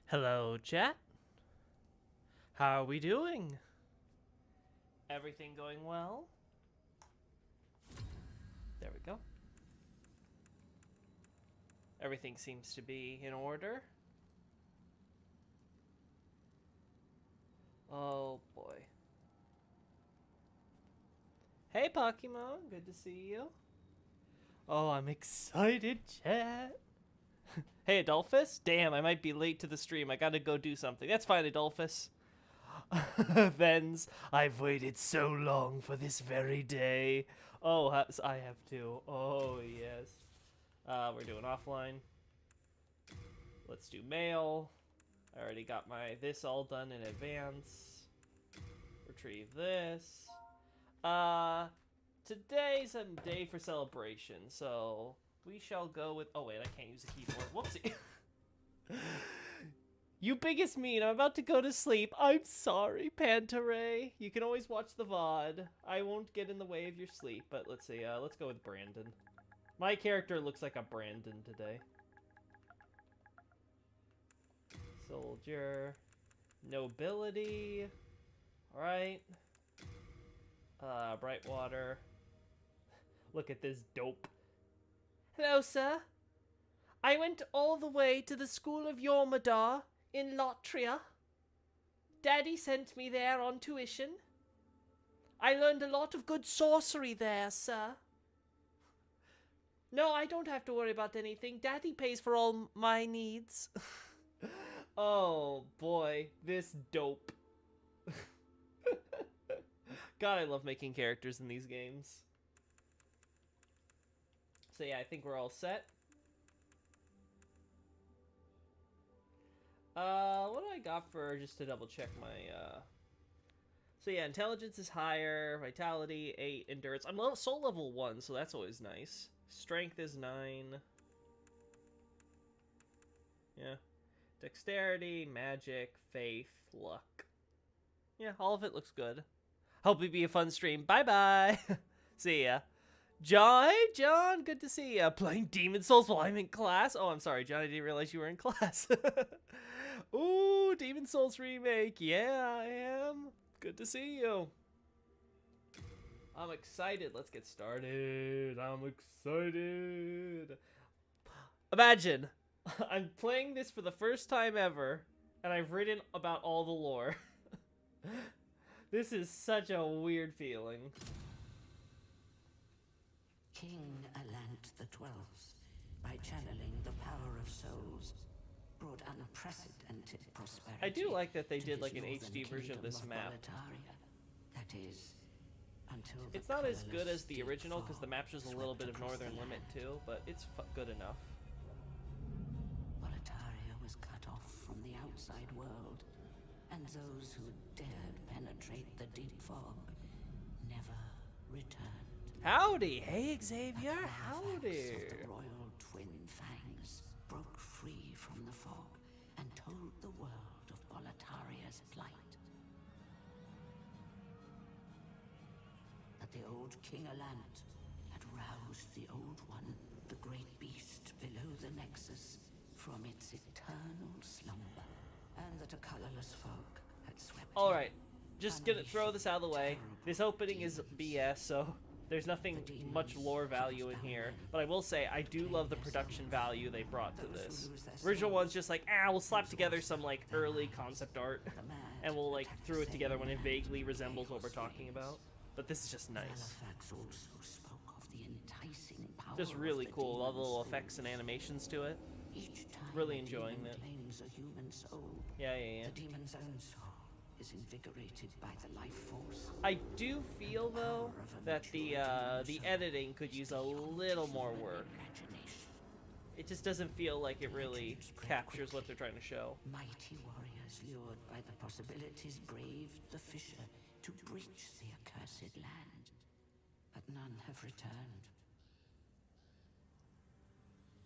Hello, chat. How are we doing? Everything going well? There we go. Everything seems to be in order. Oh boy. Hey Pokemon, good to see you. Oh, I'm excited, chat. Hey Adolphus? Damn, I might be late to the stream. I gotta go do something. That's fine, Adolphus. Vens, I've waited so long for this very day. Oh, I have too. Oh, yes. We're doing offline. Let's do mail. I already got my this all done in advance. Retrieve this. Today's a day for celebration, so we shall go with. Oh wait, I can't use the keyboard. Whoopsie. You biggest mean. I'm about to go to sleep. I'm sorry, Pantaray. You can always watch the VOD. I won't get in the way of your sleep, but let's see. Let's go with Brandon. My character looks like a Brandon today. Soldier. Nobility. Alright. Brightwater. Look at this dope. Hello, sir. I went all the way to the School of Yormadar in Lotria. Daddy sent me there on tuition. I learned a lot of good sorcery there, sir. No, I don't have to worry about anything. Daddy pays for all my needs. Oh, boy. This dope. God, I love making characters in these games. So yeah, I think we're all set. What do I got for, just to double check my, So yeah, intelligence is higher, vitality, 8, endurance. I'm soul level 1, so that's always nice. Strength is 9. Yeah. Dexterity, magic, faith, luck. Yeah, all of it looks good. Hope it be a fun stream. Bye-bye! See ya. John, hey John, good to see ya. Playing Demon Souls while I'm in class? Oh, I'm sorry, John, I didn't realize you were in class. Ooh, Demon Souls remake. Yeah, I am. Good to see you. I'm excited. Let's get started. I'm excited. Imagine, I'm playing this for the first time ever, and I've written about all the lore. This is such a weird feeling. King Allant the Twelfth, by channeling the power of souls, brought unprecedented prosperity. I do like that they did like an HD version of this map. That is, until it's not as good as the original because the map's just a little bit of Northern Limit too, but it's good enough. Boletaria was cut off from the outside world, and those who dared penetrate the deep fog never returned. Howdy, hey Xavier, howdy. The royal twin fangs broke free from the fog and told the world of Boletaria's plight. That the old King Allant had roused the Old One, the great beast below the Nexus, from its eternal slumber, and that a colorless fog had swept. Alright, just gonna throw this out of the way. This opening is BS, so there's nothing much lore value in here, but I will say I do love the production value they brought to this. Original one's just like, we'll slap together some like early concept art, and we'll like throw it together when it vaguely resembles what we're talking about. But this is just nice. Just really cool, all the little effects and animations to it. Really enjoying it. Yeah. The demon's own soul is invigorated by the life force. I do feel though that the editing could use a little more work. It just doesn't feel like it really captures what they're trying to show. Mighty warriors lured by the possibilities braved the fissure to breach the accursed land, but none have returned.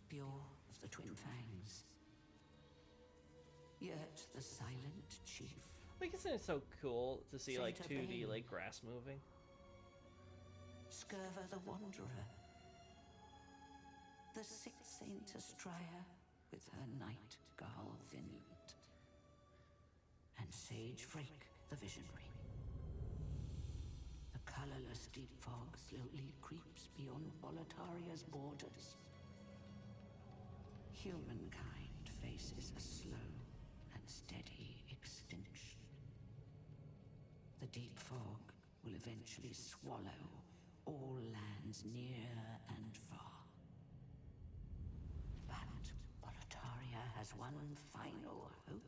Pure of the Twin Fangs. Yet the silent chief. Like, isn't it so cool to see like 2D like grass moving? Skirva the Wanderer. The sixth Saint Astria with her knight Garl Vinland. and Sage Frake, the Visionary. The colorless deep fog slowly creeps beyond Boletaria's borders. Humankind faces a slow and steady extinction. The deep fog will eventually swallow all lands near and far. But Boletaria has one final hope.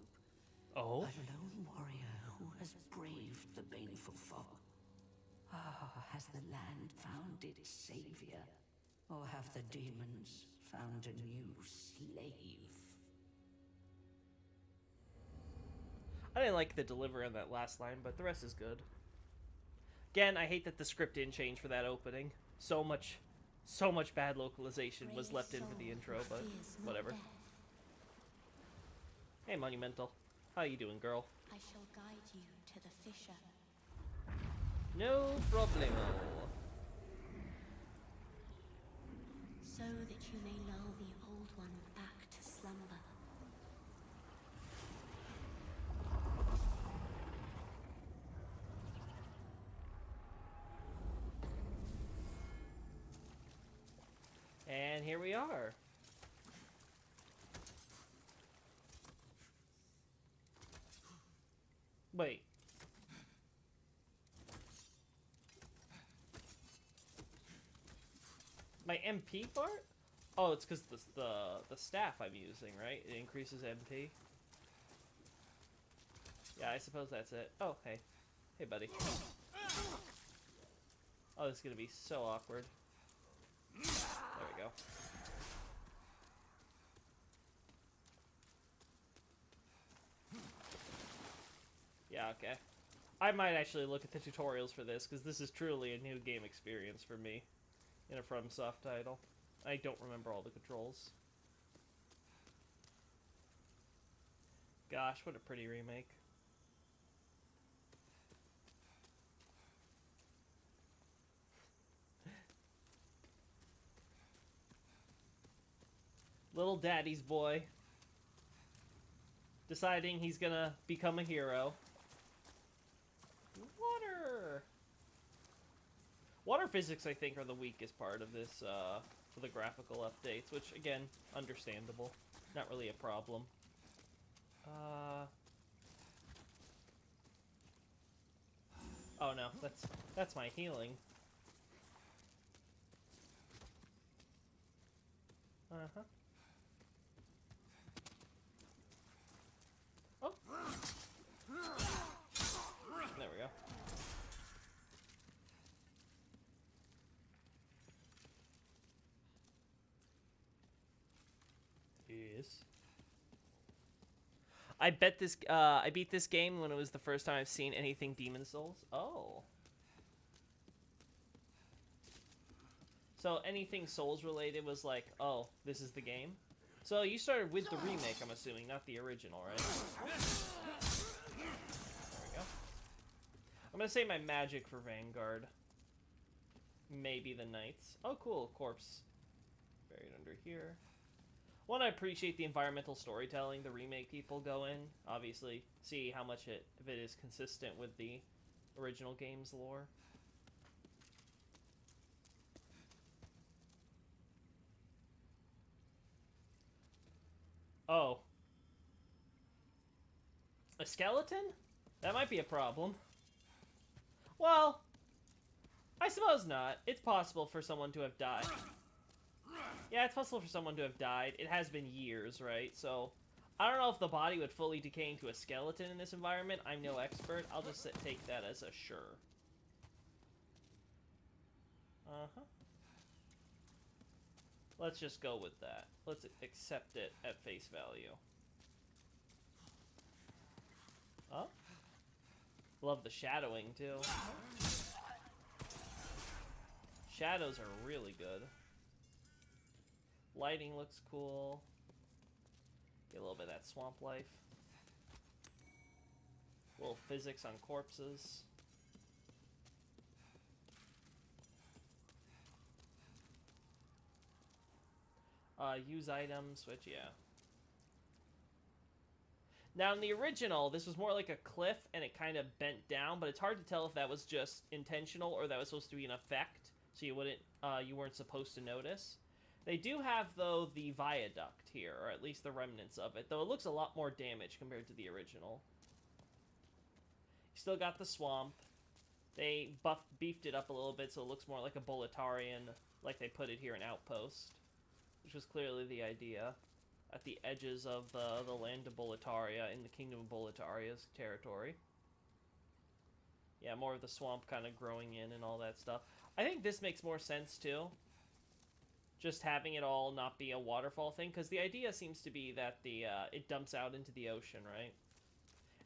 Oh? A lone warrior who has braved the baneful fog. Has the land found its savior? Or have the demons found a new slave? I didn't like the delivery on that last line, but the rest is good. Again, I hate that the script didn't change for that opening. So much bad localization was left in for the intro, but whatever. Hey, Monumental. How you doing, girl? I shall guide you to the fissure. No problemo. So that you may lull the old one back to slumber. And here we are. Wait. My MP part? Oh, it's because the staff I'm using, right? It increases MP. Yeah, I suppose that's it. Oh, hey. Hey, buddy. Oh, this is gonna be so awkward. There we go. Yeah, okay. I might actually look at the tutorials for this, because this is truly a new game experience for me in a FromSoft title. I don't remember all the controls. Gosh, what a pretty remake. Little daddy's boy deciding he's gonna become a hero. Water! Water physics, I think, are the weakest part of this, for the graphical updates, which, again, understandable. Not really a problem. Oh no, that's my healing. Uh-huh. Oh! There we go. Yes. I bet this, I beat this game when it was the first time I've seen anything Demon Souls. Oh. So anything Souls related was like, oh, this is the game? So you started with the remake, I'm assuming, not the original, right? There we go. I'm gonna say my magic for Vanguard. Maybe the Knights. Oh, cool, corpse. Buried under here. One, I appreciate the environmental storytelling the remake people go in. Obviously, see how much if it is consistent with the original game's lore. Oh. A skeleton? That might be a problem. Well, I suppose not. It's possible for someone to have died. Yeah, it's possible for someone to have died. It has been years, right? So, I don't know if the body would fully decay into a skeleton in this environment. I'm no expert. I'll just take that as a sure. Uh-huh. Let's just go with that. Let's accept it at face value. Oh? Love the shadowing, too. Shadows are really good. Lighting looks cool. Get a little bit of that swamp life. A little physics on corpses. Use items, which, yeah. Now, in the original, this was more like a cliff, and it kind of bent down, but it's hard to tell if that was just intentional or that was supposed to be an effect, so you weren't supposed to notice. They do have, though, the viaduct here, or at least the remnants of it, though it looks a lot more damaged compared to the original. You still got the swamp. They beefed it up a little bit so it looks more like a Boletarian, like they put it here in Outpost, which was clearly the idea. At the edges of the land of Boletaria, in the Kingdom of Boletaria's territory. Yeah, more of the swamp kind of growing in and all that stuff. I think this makes more sense, too. Just having it all not be a waterfall thing, because the idea seems to be that it dumps out into the ocean, right?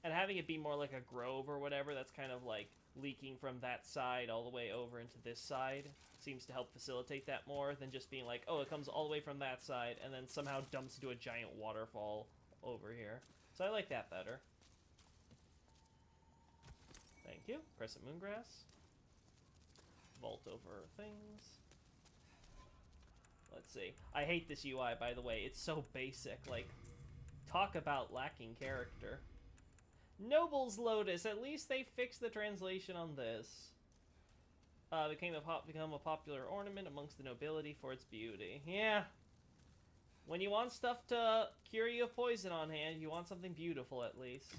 And having it be more like a grove or whatever, that's kind of like leaking from that side all the way over into this side, seems to help facilitate that more than just being like, oh, it comes all the way from that side and then somehow dumps into a giant waterfall over here. So I like that better. Thank you. Crescent Moongrass. Vault over things. Let's see. I hate this UI, by the way. It's so basic. Like, talk about lacking character. Noble's Lotus. At least they fixed the translation on this. Become a popular ornament amongst the nobility for its beauty. Yeah. When you want stuff to cure you of poison on hand, you want something beautiful at least.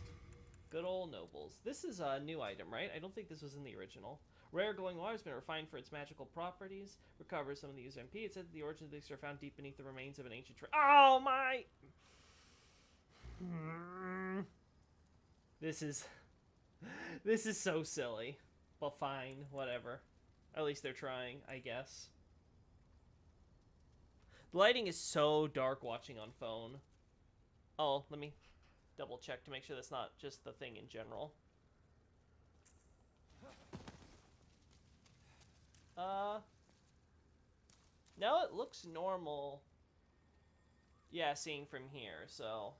Good old nobles. This is a new item, right? I don't think this was in the original. Rare glowing water has been refined for its magical properties. Recovers some of the user MP. It said that the origins of these are found deep beneath the remains of an ancient tree. Oh my! This is so silly. But fine, whatever. At least they're trying, I guess. The lighting is so dark watching on phone. Oh, let me double check to make sure that's not just the thing in general. No, it looks normal. Yeah, seeing from here, so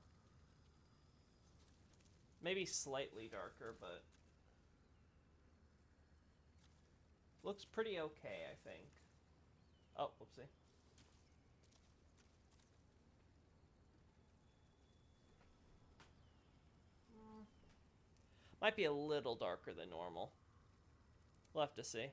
maybe slightly darker, but looks pretty okay, I think. Oh, whoopsie. Might be a little darker than normal. We'll have to see.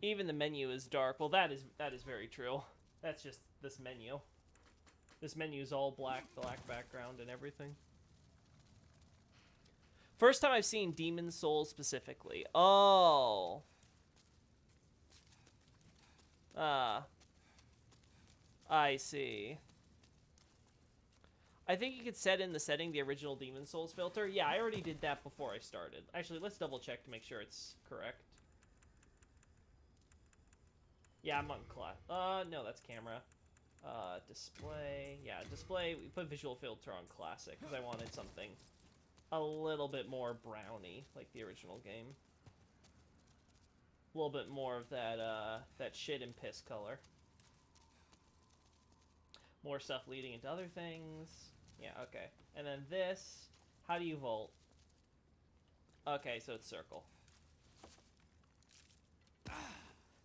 Even the menu is dark. Well, that is very true. That's just this menu. This menu is all black background and everything. First time I've seen Demon Souls specifically. Oh. Ah. I see. I think you could set in the setting the original Demon Souls filter. Yeah, I already did that before I started. Actually, let's double check to make sure it's correct. Yeah, I'm on class. No, that's camera. Display. Yeah, display. We put visual filter on classic because I wanted something a little bit more browny, like the original game. A little bit more of that, that shit and piss color. More stuff leading into other things. Yeah, okay. And then this, how do you vault? Okay, so it's circle.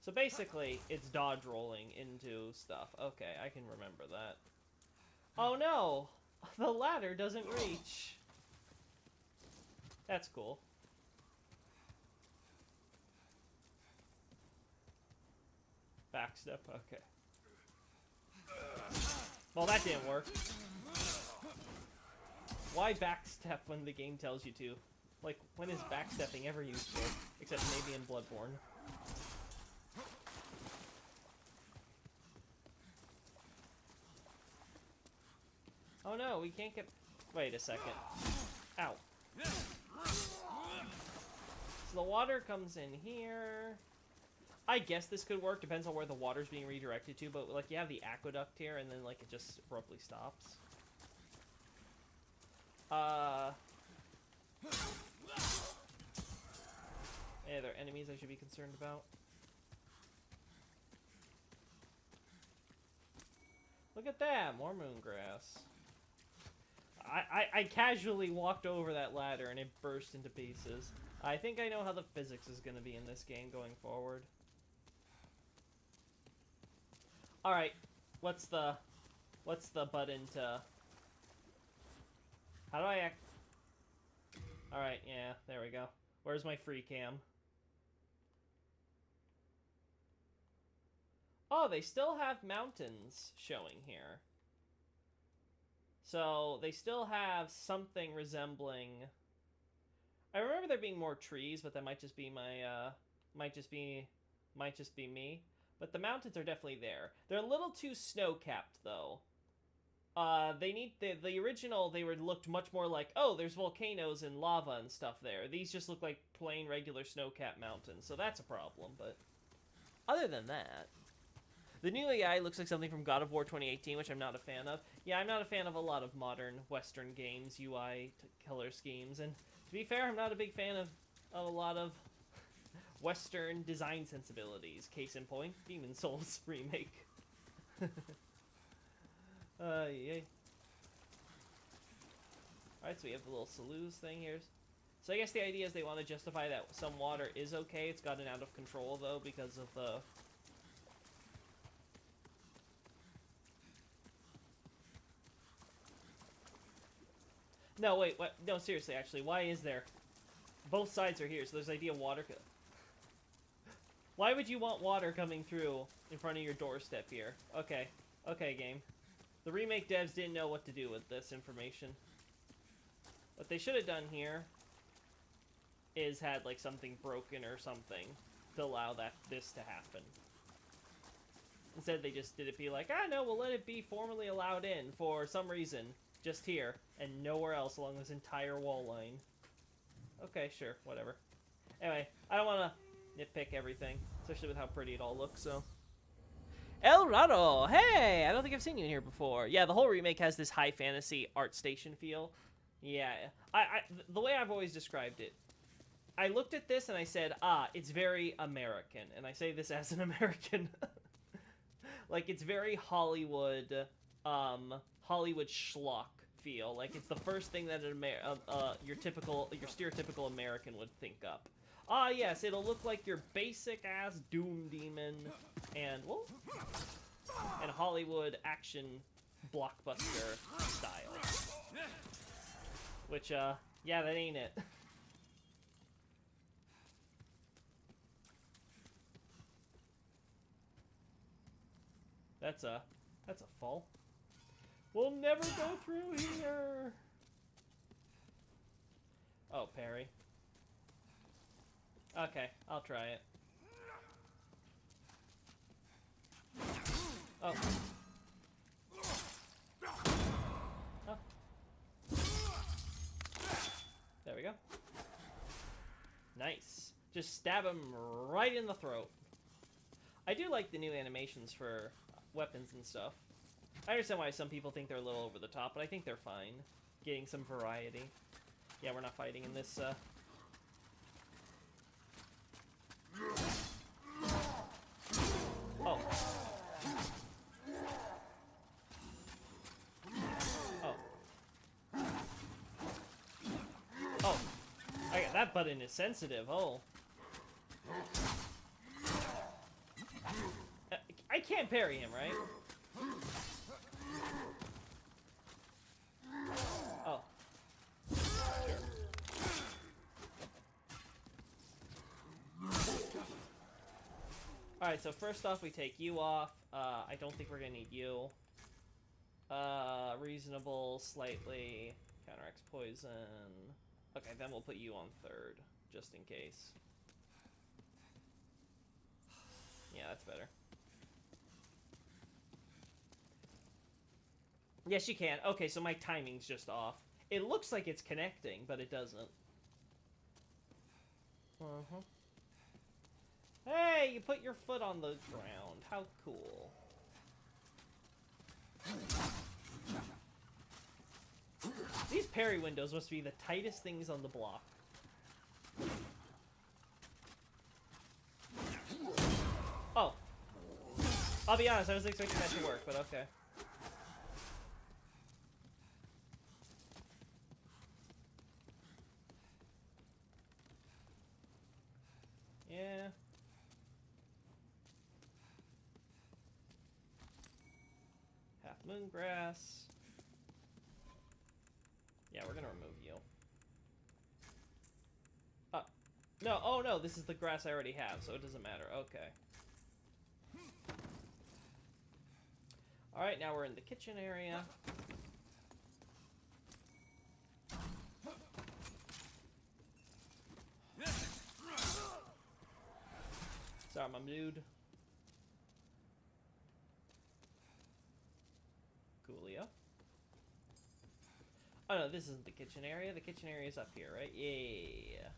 So basically, it's dodge rolling into stuff. Okay, I can remember that. Oh no! The ladder doesn't reach. That's cool. Backstep, okay. Well, that didn't work. Why backstep when the game tells you to? Like, when is backstepping ever useful? Except maybe in Bloodborne. Oh no, we can't get... Wait a second. Ow. So the water comes in here. I guess this could work. Depends on where the water's being redirected to. But, like, you have the aqueduct here, and then, like, it just abruptly stops. Any other enemies I should be concerned about? Look at that! More moongrass. I casually walked over that ladder and it burst into pieces. I think I know how the physics is going to be in this game going forward. Alright, What's the button to... How do I act? Alright, yeah, there we go. Where's my free cam? Oh, they still have mountains showing here. So, they still have something resembling... I remember there being more trees, but that might just be my, might just be me. But the mountains are definitely there. They're a little too snow-capped, though. They need the original. They looked much more like, oh, there's volcanoes and lava and stuff there. These just look like plain regular snow-capped mountains, so that's a problem. But other than that, the new AI looks like something from God of War 2018, which I'm not a fan of. Yeah, I'm not a fan of a lot of modern Western games UI color schemes, and to be fair, I'm not a big fan of a lot of Western design sensibilities. Case in point, Demon's Souls remake. Yay. Alright, so we have the little Saluz thing here. So I guess the idea is they want to justify that some water is okay. It's gotten out of control, though, because of the... No, wait, what? No, seriously, actually, why is there... Both sides are here, so there's the idea of water... Why would you want water coming through in front of your doorstep here? Okay. Okay, game. The remake devs didn't know what to do with this information. What they should have done here is had, like, something broken or something to allow this to happen. Instead, they just did it be like, ah, no, we'll let it be formally allowed in for some reason. Just here, and nowhere else along this entire wall line. Okay, sure, whatever. Anyway, I don't want to nitpick everything, especially with how pretty it all looks, so... El Rado! Hey! I don't think I've seen you in here before. Yeah, the whole remake has this high fantasy art station feel. Yeah, the way I've always described it, I looked at this and I said, ah, it's very American. And I say this as an American. Like, it's very Hollywood, Hollywood schlock feel. Like, it's the first thing that your stereotypical American would think up. Ah, yes, it'll look like your basic-ass Doom Demon and, well, and Hollywood action blockbuster style. Which, yeah, that ain't it. That's a fall. We'll never go through here! Oh, parry. Okay, I'll try it. Oh. Oh. There we go. Nice. Just stab him right in the throat. I do like the new animations for weapons and stuff. I understand why some people think they're a little over the top, but I think they're fine. Getting some variety. Yeah, we're not fighting in this, Oh. Oh. Oh. Okay, that button is sensitive. Oh. I can't parry him, right? Oh. Sure. Alright, so first off, we take you off. I don't think we're gonna need you. Reasonable, slightly, counteracts poison. Okay, then we'll put you on third, just in case. Yeah, that's better. Yes, you can. Okay, so my timing's just off. It looks like it's connecting, but it doesn't. Uh-huh. Hey, you put your foot on the ground. How cool. These parry windows must be the tightest things on the block. Oh. I'll be honest, I was expecting that to work, but okay. Yeah. Moongrass. Yeah, we're gonna remove you. No, oh no, this is the grass I already have, so it doesn't matter. Okay. Alright, now we're in the kitchen area. Sorry, my dude. Coolio. Oh no, this isn't the kitchen area. The kitchen area is up here, right? Yeah.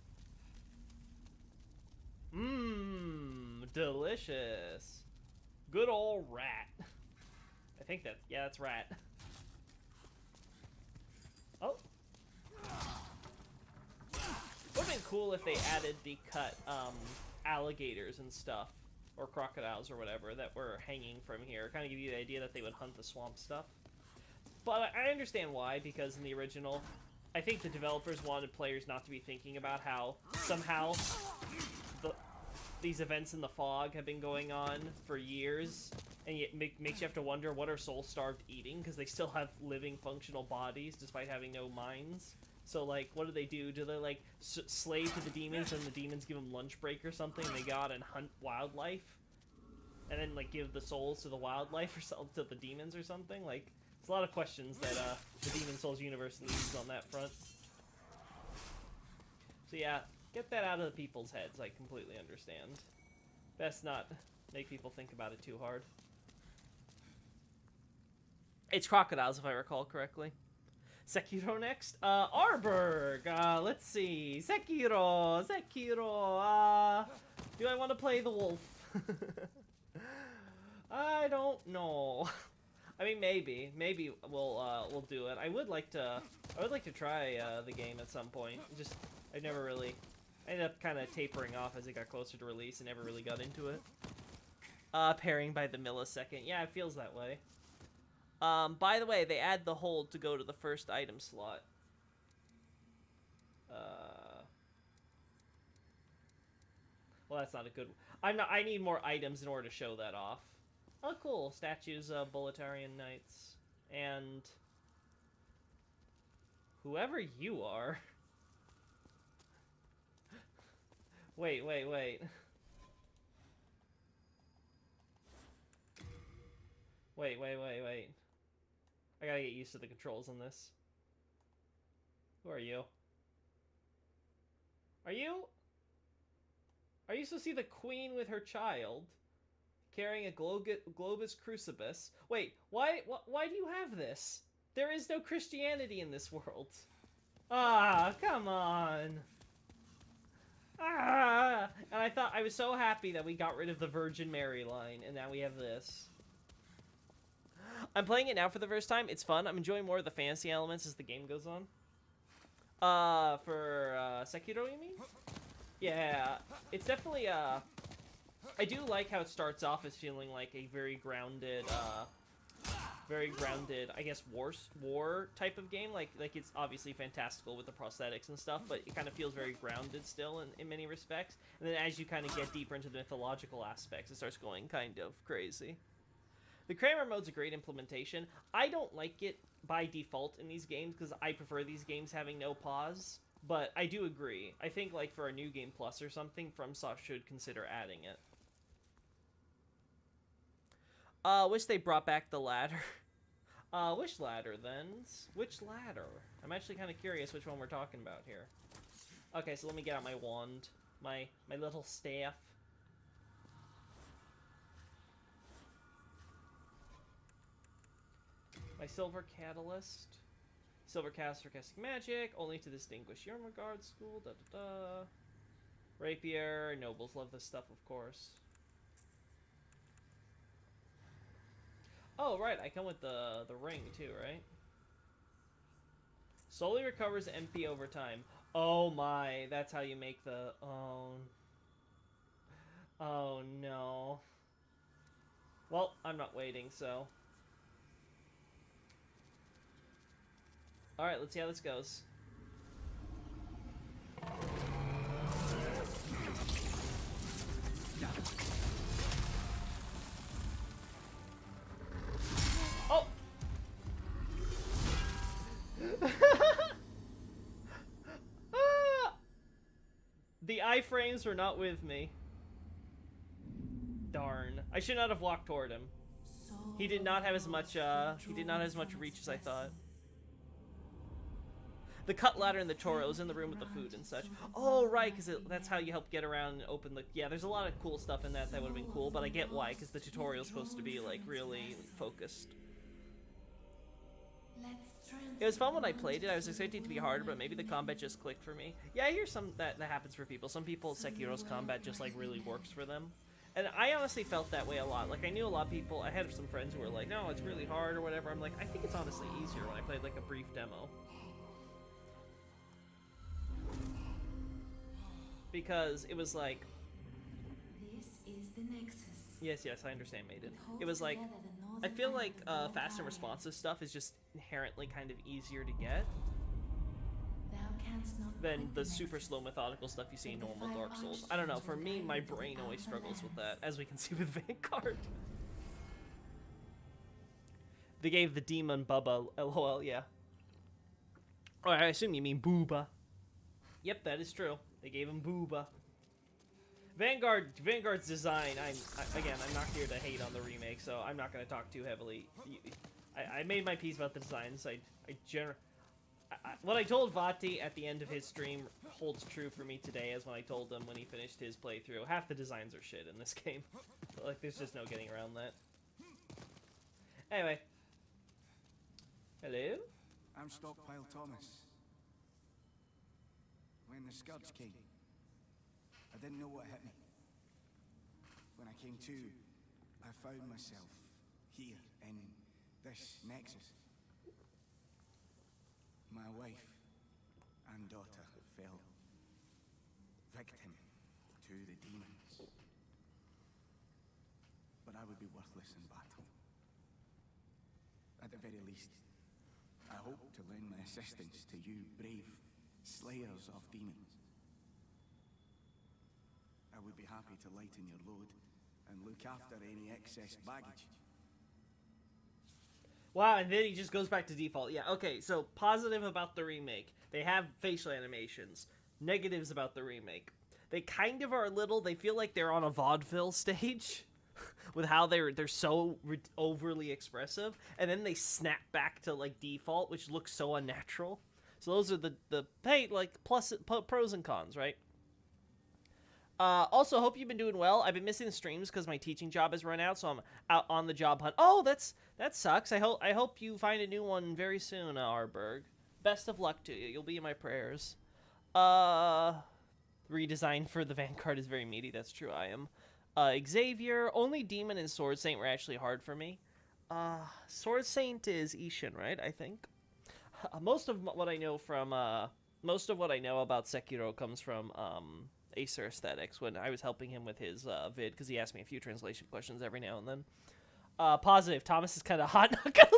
Mmm, delicious. Good old rat. I think that, yeah, that's rat. Oh. Would've been cool if they added the cut, alligators and stuff, or crocodiles or whatever, that were hanging from here. Kind of give you the idea that they would hunt the swamp stuff. But I understand why, because in the original, I think the developers wanted players not to be thinking about how somehow these events in the fog have been going on for years, and it makes you have to wonder, what are soul-starved eating? Because they still have living, functional bodies despite having no minds. So, like, what do? Do they, like, slave to the demons, and the demons give them lunch break or something, and they go out and hunt wildlife? And then, like, give the souls to the wildlife or to the demons or something? Like, it's a lot of questions that the Demon Souls universe leaves on that front. So, yeah, get that out of the people's heads. I completely understand. Best not make people think about it too hard. It's crocodiles, if I recall correctly. Sekiro next? Arberg! Let's see. Sekiro! Do I want to play the wolf? I don't know. I mean, maybe we'll do it. I would like to try the game at some point. Just, I never really, I ended up kind of tapering off as it got closer to release and never really got into it. Pairing by the millisecond. Yeah, it feels that way. By the way, they add the hold to go to the first item slot. Well, that's not a good... I need more items in order to show that off. Oh, cool. Statues of Boletarian Knights. And... whoever you are... Wait. Wait. I gotta get used to the controls on this. Who are you? Are you supposed to see the queen with her child carrying a Globus Crucibus? Wait, why do you have this? There is no Christianity in this world. Ah, come on. Ah, and I was so happy that we got rid of the Virgin Mary line, and now we have this. I'm playing it now for the first time. It's fun. I'm enjoying more of the fantasy elements as the game goes on. For Sekiro, you mean? Yeah, it's definitely, I do like how it starts off as feeling like a very grounded, I guess, war type of game. Like it's obviously fantastical with the prosthetics and stuff, but it kind of feels very grounded still in many respects. And then as you kind of get deeper into the mythological aspects, it starts going kind of crazy. The Kramer mode's a great implementation. I don't like it by default in these games because I prefer these games having no pause, but I do agree. I think, like, for a New Game Plus or something, FromSoft should consider adding it. Wish they brought back the ladder. Which ladder, then? Which ladder? I'm actually kind of curious which one we're talking about here. Okay, so let me get out my wand. My little staff. My Silver Catalyst. Silver Cast for casting magic, only to distinguish Jormungand School, Rapier, nobles love this stuff, of course. Oh, right, I come with the ring, too, right? Slowly recovers MP over time. Oh my, that's how you make the... Oh no. Well, I'm not waiting, so... Alright, let's see how this goes. Oh! The iframes were not with me. Darn. I should not have walked toward him. He did not have as much, he did not have as much reach as I thought. The cut ladder in the churros in the room with the food and such. Oh, right, because that's how you help get around and open the... Yeah, there's a lot of cool stuff in that would have been cool, but I get why, because the tutorial's supposed to be, like, really focused. It was fun when I played it. I was expecting it to be harder, but maybe the combat just clicked for me. Yeah, I hear that happens for people. Some people, Sekiro's combat just, like, really works for them. And I honestly felt that way a lot. Like, I knew a lot of people... I had some friends who were like, no, it's really hard or whatever. I'm like, I think it's honestly easier when I played, like, a brief demo. Because it was like... This is the Nexus. Yes, I understand, Maiden. It was like... I feel like fast and responsive stuff is just inherently kind of easier to get than the super slow methodical stuff you see in normal Dark Souls. I don't know, for me, my brain always struggles with that, as we can see with Vanguard. They gave the demon Bubba, lol, yeah. Oh, I assume you mean Booba. Yep, that is true. They gave him Booba. Vanguard's design, I'm not here to hate on the remake, so I'm not going to talk too heavily. I made my piece about the designs. What I told Vati at the end of his stream holds true for me today as when I told him when he finished his playthrough. Half the designs are shit in this game. Like, there's just no getting around that. Anyway. Hello? I'm Stockpile Thomas. When the Scourge came, I didn't know what hit me. When I came to, I found myself here in this Nexus. My wife and daughter fell victim to the demons. But I would be worthless in battle. At the very least, I hope to lend my assistance to you brave slayers of demons. I would be happy to lighten your load and look after any excess baggage. Wow, and then he just goes back to default. Yeah, okay, so positive about the remake. They have facial animations. Negatives about the remake. They kind of are a little, they feel like they're on a vaudeville stage with how they're so overly expressive, and then they snap back to, like, default, which looks so unnatural. So those are the hey, like, pros and cons, right? Also, hope you've been doing well. I've been missing the streams because my teaching job has run out, so I'm out on the job hunt. Oh, that sucks. I hope you find a new one very soon, Arberg. Best of luck to you. You'll be in my prayers. Redesign for the Vanguard is very meaty. That's true. I am. Xavier, only Demon and Sword Saint were actually hard for me. Sword Saint is Ishin, right? I think. Most of what I know about Sekiro comes from Acer Aesthetics when I was helping him with his vid, because he asked me a few translation questions every now and then. Positive, Thomas is kind of hot, not gonna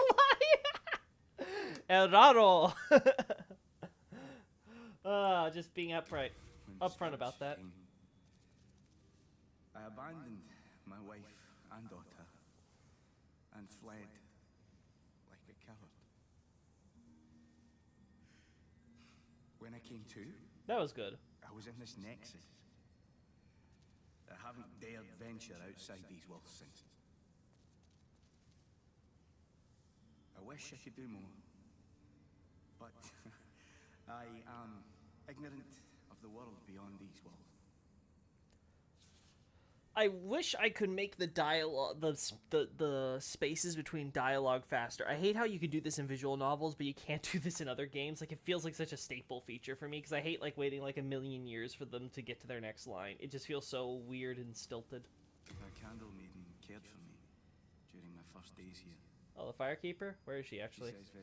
lie. El Raro. Just being upfront about that. I abandoned my wife and daughter and fled like a coward. When I came to, That was good. I was in this Nexus. I haven't dared venture outside these walls since. I wish I could do more, but I am ignorant of the world beyond these walls. I wish I could make the dialogue, the spaces between dialogue faster. I hate how you can do this in visual novels, but you can't do this in other games. Like, it feels like such a staple feature for me, because I hate, like, waiting, like, a million years for them to get to their next line. It just feels so weird and stilted. A candle maiden cared for me during my first days here. Oh, the Firekeeper? Where is she, actually? She says very